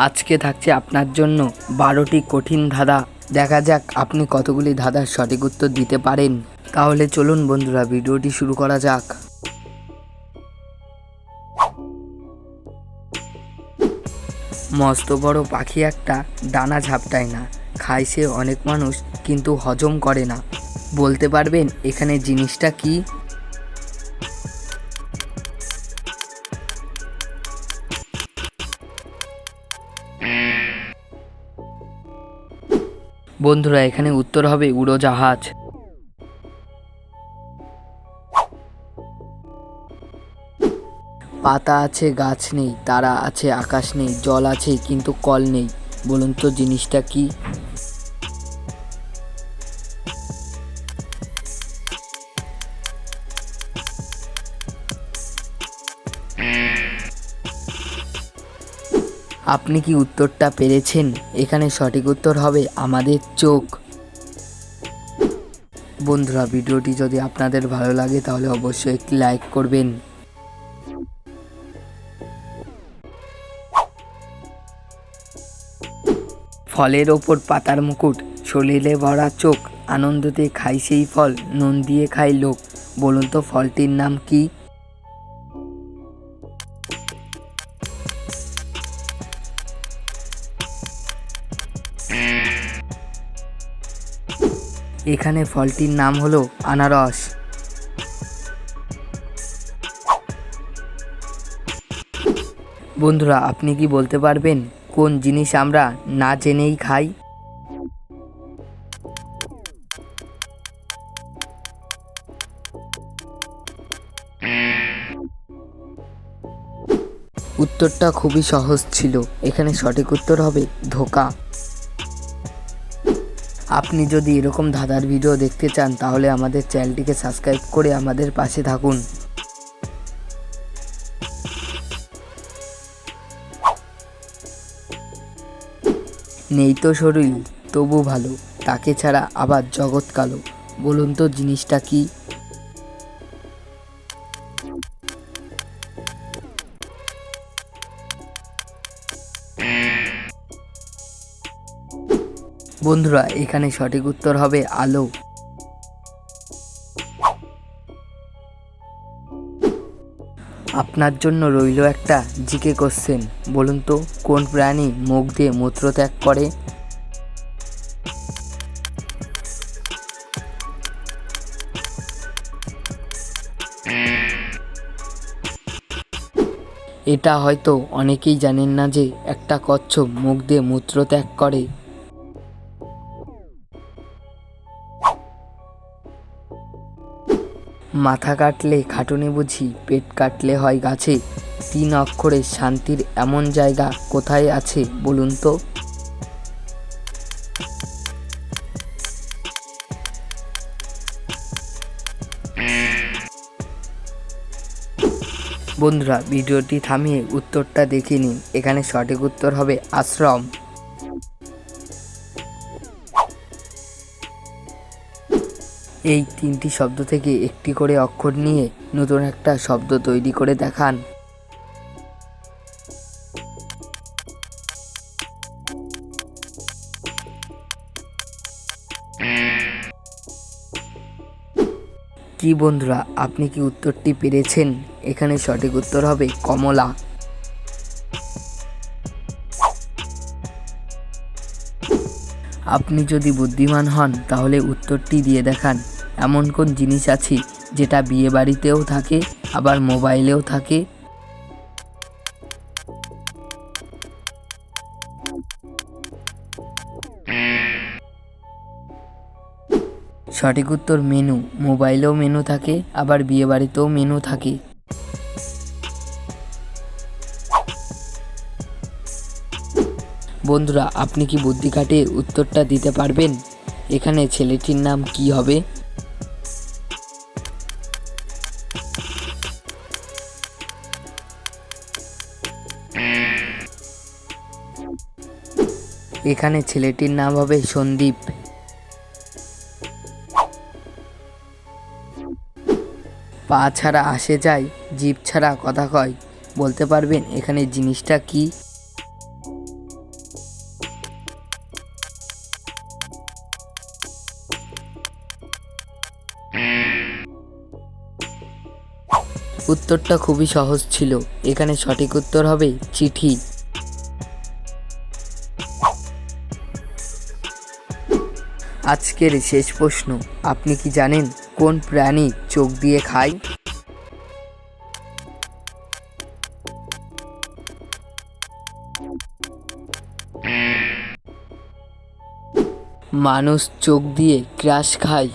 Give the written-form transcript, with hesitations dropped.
আজকে থাকছে আপনার জন্য 12টি কঠিন ধাঁধা। দেখা যাক আপনি কতগুলি ধাঁধার সঠিক উত্তর দিতে পারেন। তাহলে চলুন বন্ধুরা, ভিডিওটি শুরু করা যাক। মস্ত বড় পাখি একটা, ডানা ঝাপটায় না, খায় সে অনেক মানুষ কিন্তু হজম করে না। বলতে পারবেন এখানে জিনিসটা কি? বন্ধুরা, এখানে উত্তর হবে উড়োজাহাজ। পাতা আছে গাছ নেই, তারা আছে আকাশ নেই, জল আছে কিন্তু কল নেই। বলুন তো জিনিসটা কি? আপনি কি উত্তরটা পেরেছেন? এখানে সঠিক উত্তর হবে আমাদের চোখ। বন্ধুরা, ভিডিওটি যদি আপনাদের ভালো লাগে তাহলে অবশ্যই একটি লাইক করবেন। ফলের ওপর পাতার মুকুট, শরীরে ভরা চোখ, আনন্দতে খাই সেই ফল, নুন দিয়ে খাই লোক। বলুন তো ফলটির নাম কি? এখানে ফলটির নাম হলো আনারস। বন্ধুরা, আপনি কি বলতে পারবেন কোন জিনিস আমরা না জেনেই খাই? উত্তরটা খুবই সহজ ছিল। এখানে সঠিক উত্তর হবে ধোঁকা। আপনি যদি এরকম ধাঁধার ভিডিও দেখতে চান তাহলে আমাদের চ্যানেলটিকে সাবস্ক্রাইব করে আমাদের পাশে থাকুন। নেই তো শরীর তবু ভালো, তাকে ছাড়া আবার জগৎ কালো। বলুন তো জিনিসটা কি? বন্ধুরা, এখানে সঠিক উত্তর হবে আলো। আপনার জন্য রইল একটা জিকে কোশ্চেন। বলুন তো কোন প্রাণী মুখ দিয়ে মূত্র ত্যাগ করে? এটা হয়তো অনেকেই জানেন না যে একটা কচ্ছপ মুখ দিয়ে মূত্র ত্যাগ করে। মাথা কাটলে খাটুনি বুঝি, পেট কাটলে হয় গাছে। 3 অক্ষরে শান্তির এমন জায়গা কোথায় আছে? বলুন তো। বন্ধুরা, ভিডিওটি থামিয়ে উত্তরটা দেখে নিন। এখানে সঠিক উত্তর হবে আশ্রম। এই 3টি শব্দ থেকে একটি করে অক্ষর নিয়ে নতুন একটা শব্দ তৈরি করে দেখান। কি বন্ধুরা, আপনি কি উত্তরটি পেরেছেন? এখানে সঠিক উত্তর হবে কমলা। আপনি যদি বুদ্ধিমান হন তাহলে উত্তরটি দিয়ে দেখান। এমন কোন জিনিস আছে যেটা বিয়ে বাড়িতেও থাকে আবার মোবাইলেও থাকে? সঠিক উত্তর মেনু। মোবাইলেও মেনু থাকে আবার বিয়ে বাড়িতেও মেনু থাকে। বন্ধুরা, আপনি কি বুদ্ধি খাটিয়ে উত্তরটা দিতে পারবেন? এখানে ছেলেটির নাম কি হবে? এখানে ছেলেটির নাম হবে সন্দীপ। পা ছাড়া আসে যায়, জিভ ছাড়া কথা কয়। বলতে পারবেন এখানে জিনিসটা কি? উত্তরটা খুবই সহজ ছিল। এখানে সঠিক উত্তর হবে চিঠি। আজকের শেষ প্রশ্ন, আপনি কি জানেন কোন প্রাণী চোখ দিয়ে খায়? মানুষ চোখ দিয়ে ক্রাশ খায়।